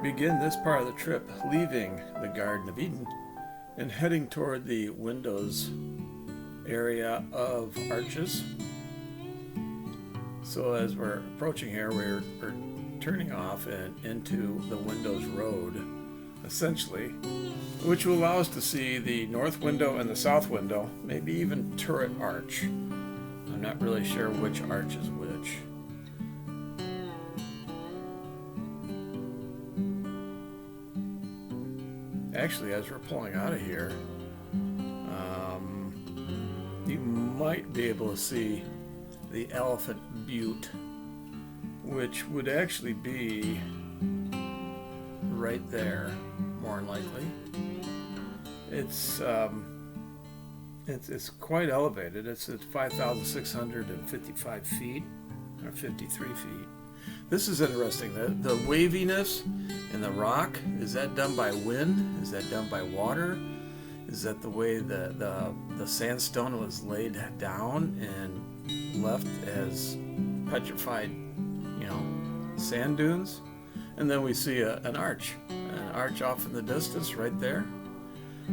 begin this part of the trip leaving the Garden of Eden and heading toward the windows area of arches. So as we're approaching here, we're turning off and into the windows road, essentially, which will allow us to see the north window and the south window, maybe even turret arch. I'm not really sure which arch is which. Actually, as we're pulling out of here, you might be able to see the Elephant Butte, which would actually be right there, more than likely. It's quite elevated. It's at 5,655 feet, or 53 feet. This is interesting. The waviness in the rock, is that done by wind? Is that done by water? Is that the way the sandstone was laid down and left as petrified, sand dunes? And then we see an arch off in the distance right there.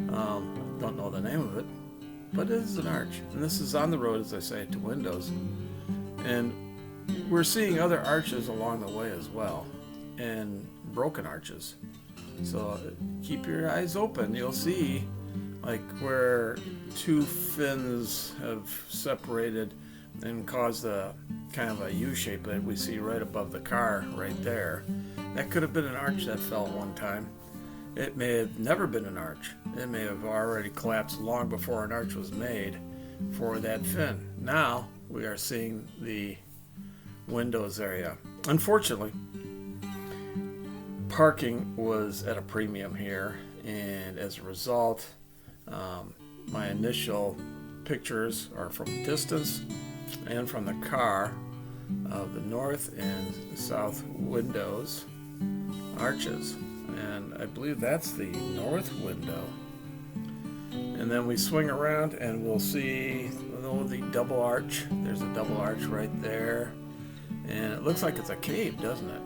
Don't know the name of it, but it is an arch. And this is on the road, as I say, to windows. And we're seeing other arches along the way as well, and broken arches. So keep your eyes open. You'll see like where two fins have separated and caused a kind of a U shape that we see right above the car right there. That could have been an arch that fell at one time. It may have never been an arch. It may have already collapsed long before an arch was made for that fin. Now we are seeing the windows area. Unfortunately, parking was at a premium here, and as a result, my initial pictures are from distance and from the car of the north and south windows arches, and I believe that's the north window. And then we swing around and we'll see the double arch. There's a double arch right there, and it looks like it's a cave, doesn't it?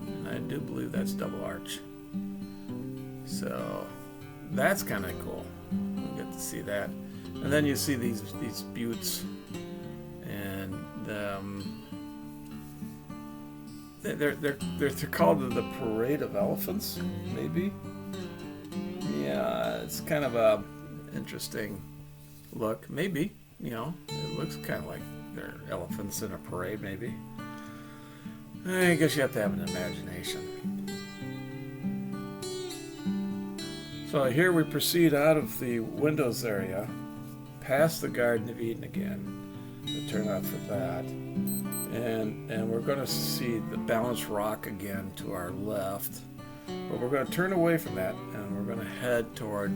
And I do believe that's double arch. So that's kind of cool. We get to see that. And then you see these buttes, and they're called the Parade of Elephants, maybe. Yeah, it's kind of a interesting look. Maybe, it looks kind of like they're elephants in a parade, maybe. I guess you have to have an imagination. So here we proceed out of the windows area, past the Garden of Eden again. We turn off for that. And we're going to see the balanced rock again to our left. But we're going to turn away from that, and we're going to head toward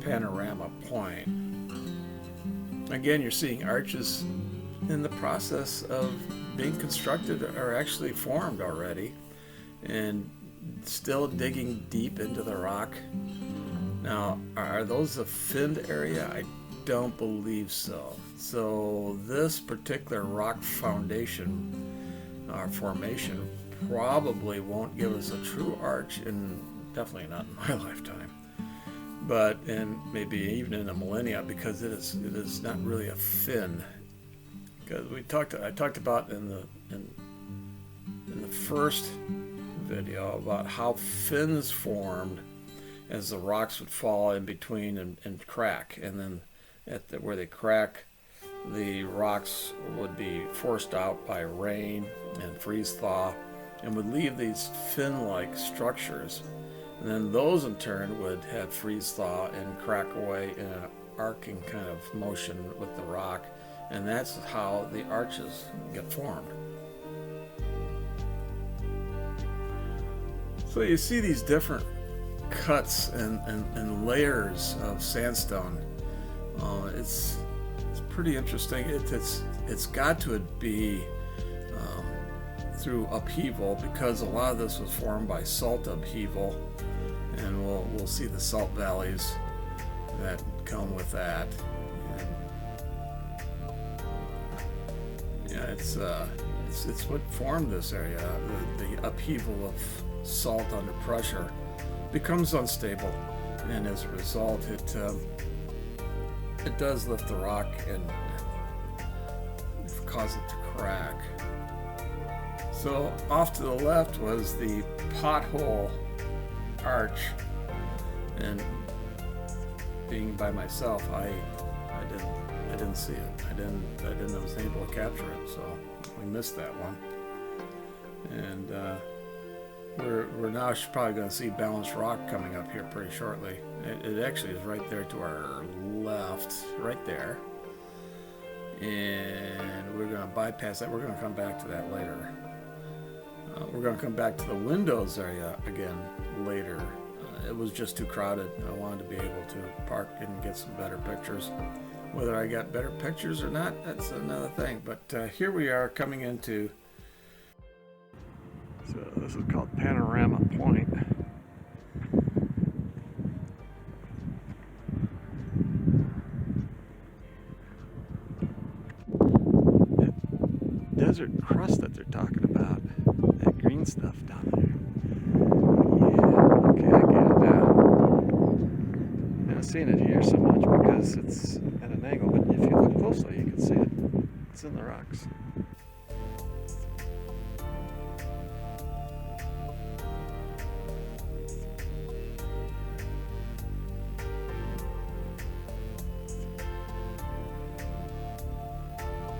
Panorama Point. Again, you're seeing arches in the process of being constructed, or actually formed already, and still digging deep into the rock. Now, are those a finned area? I don't believe so. So this particular rock foundation or formation probably won't give us a true arch, and definitely not in my lifetime, but maybe even in a millennia, because it is not really a fin. Because I talked about in the first video about how fins formed as the rocks would fall in between and crack, and then where they crack, the rocks would be forced out by rain and freeze thaw, and would leave these fin-like structures, and then those in turn would have freeze thaw and crack away in an arcing kind of motion with the rock, and that's how the arches get formed. So you see these different cuts and layers of sandstone. It's pretty interesting. It's got to be through upheaval, because a lot of this was formed by salt upheaval, and we'll see the salt valleys that come with that. And, it's what formed this area, the upheaval salt under pressure becomes unstable, and as a result it does lift the rock and cause it to crack. So off to the left was the pothole arch, and being by myself, I didn't see it. I was able to capture it, so we missed that one. And we're now probably going to see Balanced Rock coming up here pretty shortly. It actually is right there to our left, right there. And we're going to bypass that. We're going to come back to that later. We're going to come back to the windows area again later. It was just too crowded. I wanted to be able to park and get some better pictures. Whether I got better pictures or not, that's another thing. But here we are coming into... So this is called Panorama Point. That desert crust that they're talking about, that green stuff down there. Yeah, okay, I get it now. I'm not seeing it here so much because it's at an angle, but if you look closely, you can see it. It's in the rocks.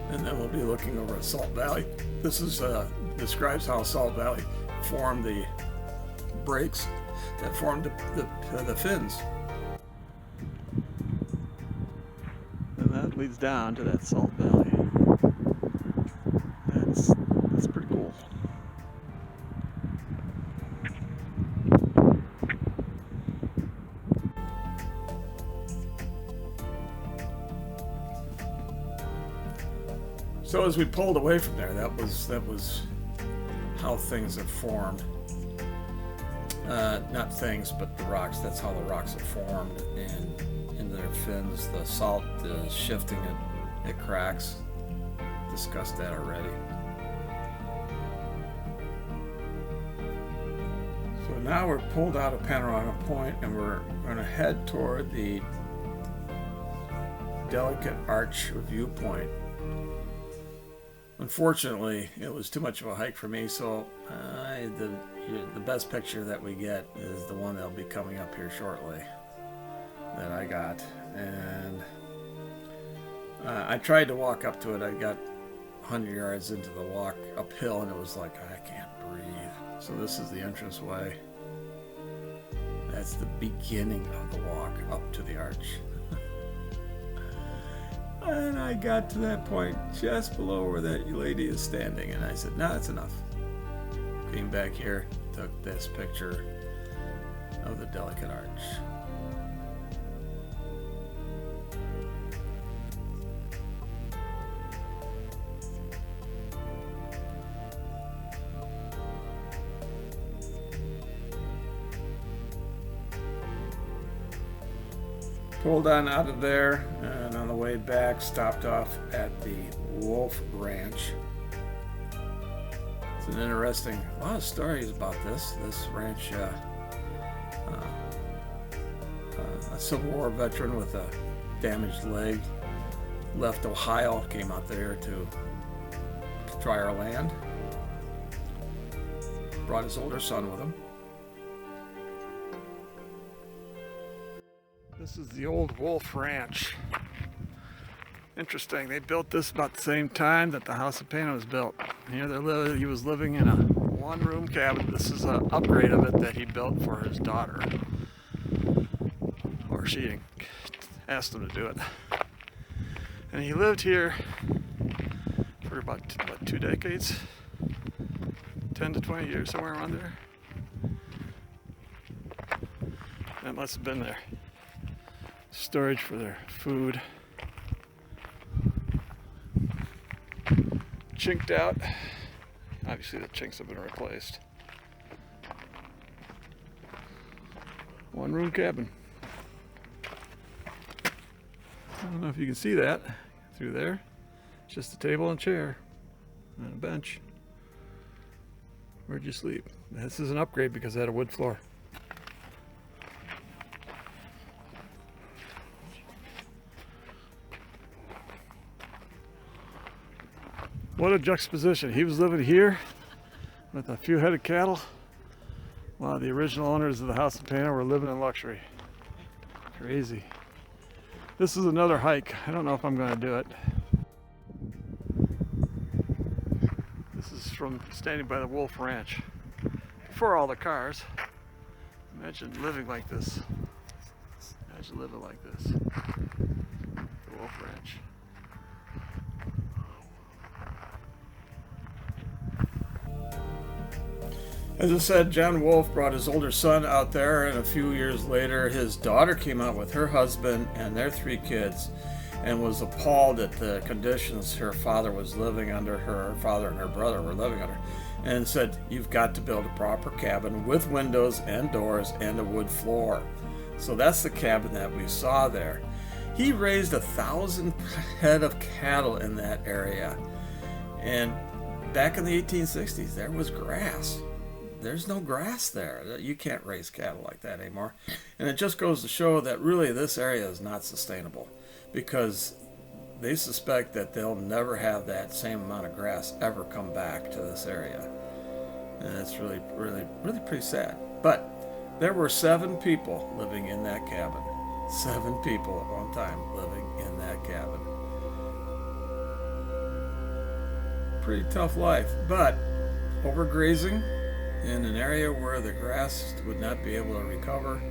And then we'll be looking over at Salt Valley. This is describes how Salt Valley formed the breaks that formed the fins. And that leads down to that Salt Valley. That's pretty cool. So as we pulled away from there, that was how things have formed. Not things, but the rocks. That's how the rocks have formed, and in their fins, the salt is shifting it. It cracks. Discussed that already. So now we're pulled out of Panorama Point, and we're going to head toward the Delicate Arch viewpoint. Unfortunately, it was too much of a hike for me, so the best picture that we get is the one that'll be coming up here shortly that I got. And I tried to walk up to it. I got 100 yards into the walk uphill, and it was like, I can't breathe. So this is the entranceway. That's the beginning of the walk up to the arch. And I got to that point just below where that lady is standing, and I said, no, that's enough. Came back here, took this picture of the Delicate Arch. Pulled on out of there, and on the way back stopped off at the Wolf Ranch. It's an interesting, a lot of stories about this ranch. A Civil War veteran with a damaged leg left Ohio, came out there to try our land. Brought his older son with him. This is the old Wolf Ranch. Interesting, they built this about the same time that the House of Pana was built. Here he was living in a one-room cabin. This is an upgrade of it that he built for his daughter. Or she asked him to do it. And he lived here for about 2 decades. 10 to 20 years, somewhere around there. That must have been there. Storage for their food. Chinked out. Obviously the chinks have been replaced. One-room cabin. I don't know if you can see that through there. It's just a table and chair and a bench. Where'd you sleep? This is an upgrade because it had a wood floor. What a juxtaposition. He was living here with a few head of cattle, while the original owners of the house in Pana were living in luxury. Crazy. This is another hike. I don't know if I'm going to do it. This is from standing by the Wolf Ranch. Before all the cars. Imagine living like this. Imagine living like this. The Wolf Ranch. As I said, John Wolf brought his older son out there, and a few years later his daughter came out with her husband and their 3 kids and was appalled at the conditions her father was living under, her father and her brother were living under, and said, "You've got to build a proper cabin with windows and doors and a wood floor." So that's the cabin that we saw there. He raised 1,000 head of cattle in that area, and back in the 1860s there was grass. There's no grass there. You can't raise cattle like that anymore. And it just goes to show that really this area is not sustainable, because they suspect that they'll never have that same amount of grass ever come back to this area. And it's really, really, really pretty sad. But there were 7 people living in that cabin. 7 people at one time living in that cabin. Pretty tough life, but overgrazing in an area where the grass would not be able to recover.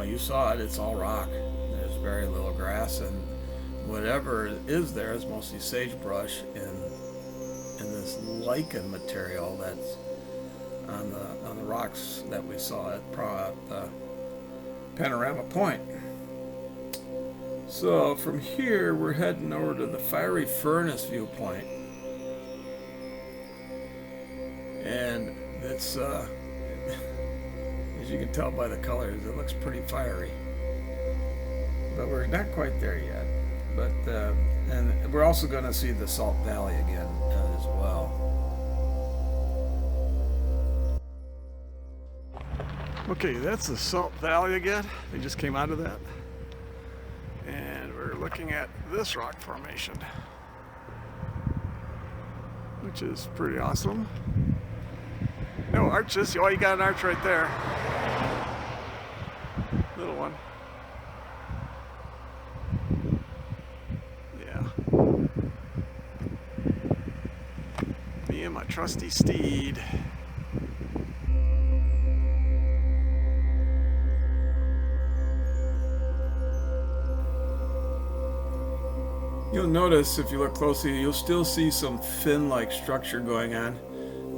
You saw it, it's all rock. There's very little grass, and whatever is there is mostly sagebrush and this lichen material that's on the rocks that we saw at Panorama Point. So from here we're heading over to the Fiery Furnace viewpoint. And it's, as you can tell by the colors, it looks pretty fiery. But we're not quite there yet. But and we're also going to see the Salt Valley again as well. Okay, that's the Salt Valley again. We just came out of that. And we're looking at this rock formation, which is pretty awesome. No arches. Oh, you got an arch right there. Little one. Yeah. Me and my trusty steed. You'll notice, if you look closely, you'll still see some fin-like structure going on.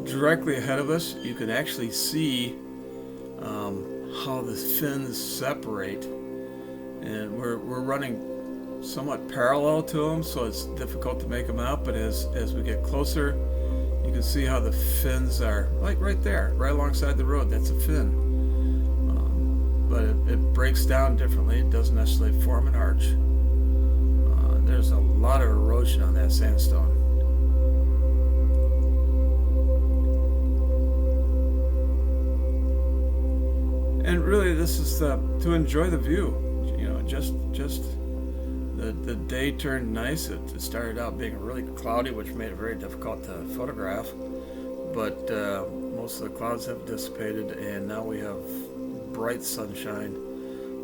Directly ahead of us, you can actually see how the fins separate, and we're running somewhat parallel to them, so it's difficult to make them out. But as we get closer, you can see how the fins are, like right there, right alongside the road. That's a fin, but it breaks down differently. It doesn't necessarily form an arch. There's a lot of erosion on that sandstone. And really, this is to enjoy the view. Just the day turned nice. It started out being really cloudy, which made it very difficult to photograph. But most of the clouds have dissipated, and now we have bright sunshine,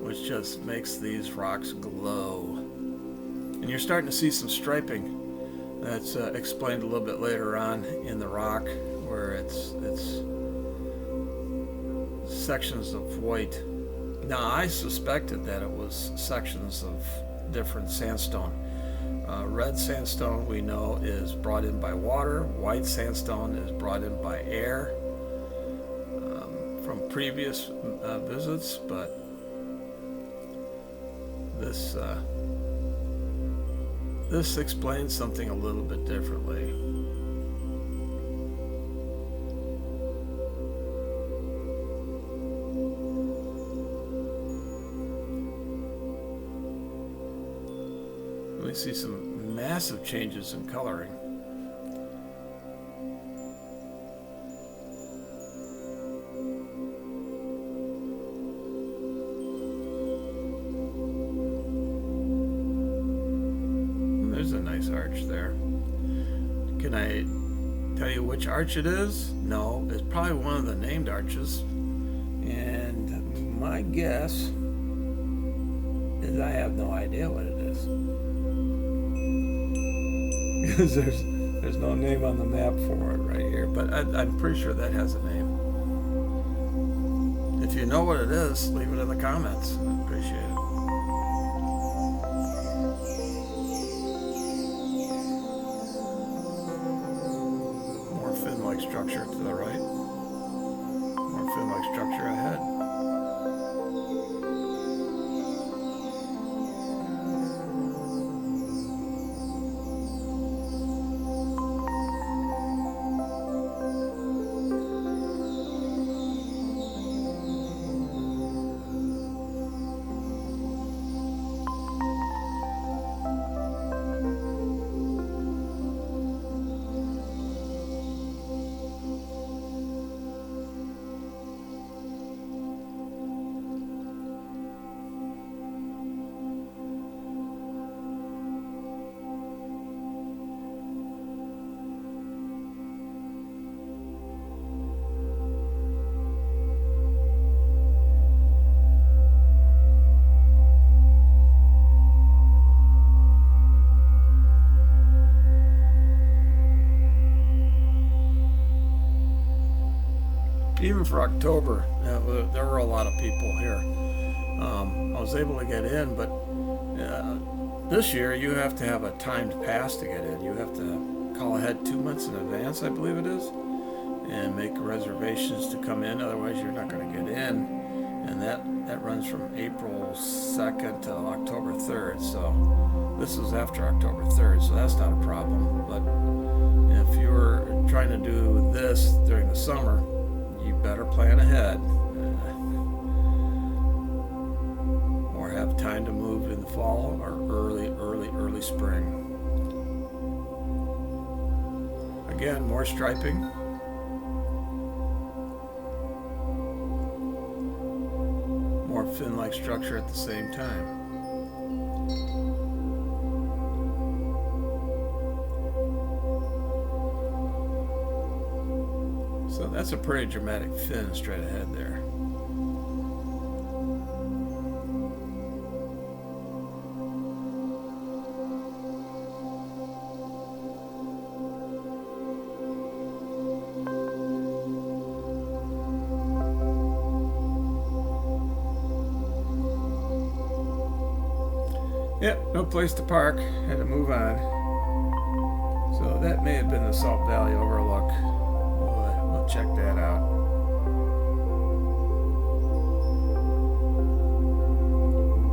which just makes these rocks glow. And you're starting to see some striping. That's explained a little bit later on in the rock, where it's sections of white. Now, I suspected that it was sections of different sandstone. Red sandstone, we know, is brought in by water. White sandstone is brought in by air from previous visits, but this explains something a little bit differently. We see some massive changes in coloring. arch there. Can I tell you which arch it is? No, it's probably one of the named arches. And my guess is I have no idea what it is. Because there's no name on the map for it right here, but I'm pretty sure that has a name. If you know what it is, leave it in the comments. I appreciate it. More fin-like structure to the right. More fin-like structure ahead. Even for October, there were a lot of people here. I was able to get in, but this year you have to have a timed pass to get in. You have to call ahead 2 months in advance, I believe it is, and make reservations to come in. Otherwise, you're not going to get in. And that runs from April 2nd to October 3rd. So this is after October 3rd, so that's not a problem. But if you're trying to do this during the summer, you better plan ahead or have time to move in the fall or early spring. Again, more striping. More fin-like structure at the same time. So that's a pretty dramatic fin straight ahead there. Yep, no place to park. Had to move on. So that may have been the Salt Valley Overlook. We'll check that out.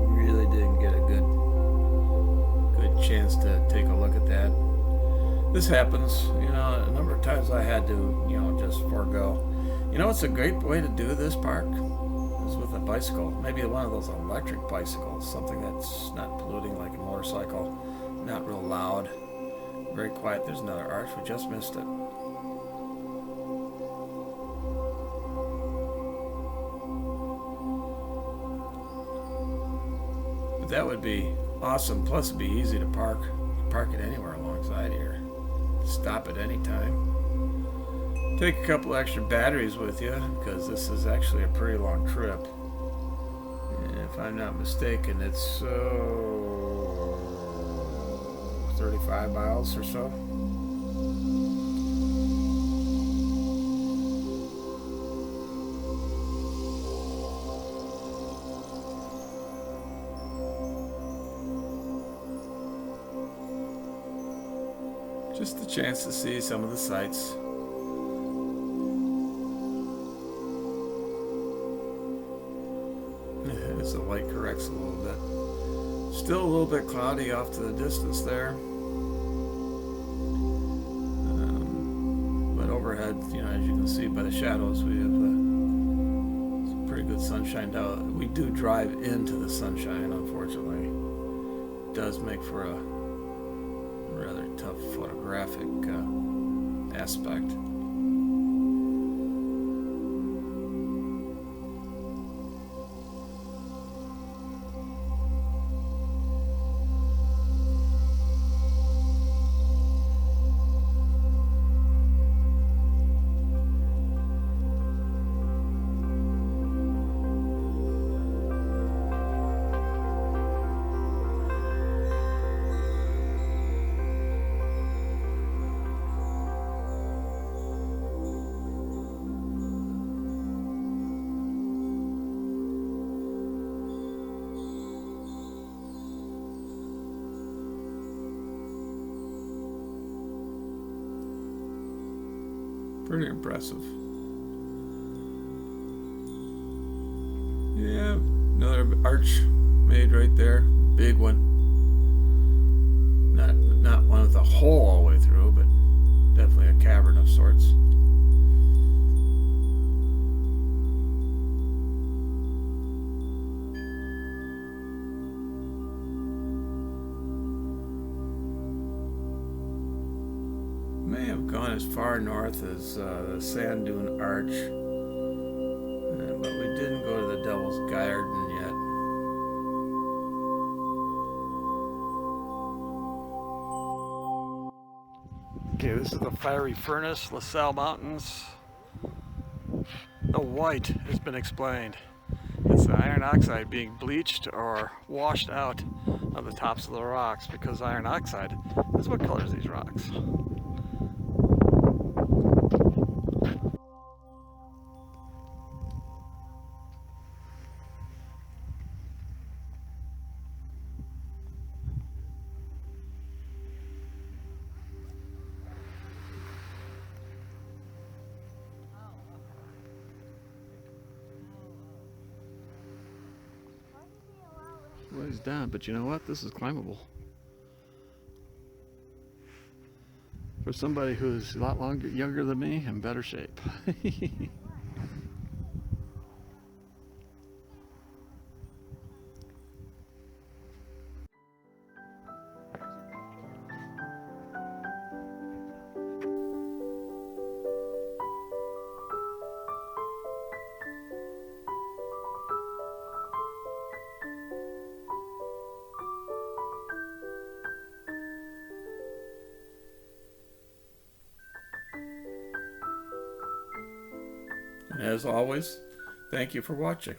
Really didn't get a good chance to take a look at that. This happens, a number of times I had to, just forego. It's a great way to do this park is with a bicycle. Maybe one of those electric bicycles, something that's not polluting like a motorcycle, not real loud, very quiet. There's another arch, we just missed it. But that would be awesome, plus it'd be easy to park it anywhere alongside here. Stop at any time. Take a couple extra batteries with you because this is actually a pretty long trip. And if I'm not mistaken, it's 35 miles or so. Just a chance to see some of the sights. As the light corrects a little bit. Still a little bit cloudy off to the distance there. But overhead, as you can see by the shadows, we have some pretty good sunshine down. We do drive into the sunshine, unfortunately. It does make for a rather tough photographic aspect. Pretty impressive. Yeah, another arch made right there. Big one. Not one with a hole all the way through, but definitely a cavern of sorts. May have gone as far north as the Sand Dune Arch, but we didn't go to the Devil's Garden yet. Okay, this is the fiery furnace, La Salle Mountains. The white has been explained. It's the iron oxide being bleached or washed out of the tops of the rocks, because iron oxide is what colors these rocks. Well, he's done, but you know what? This is climbable. For somebody who's a lot younger than me, in better shape. And as always, thank you for watching.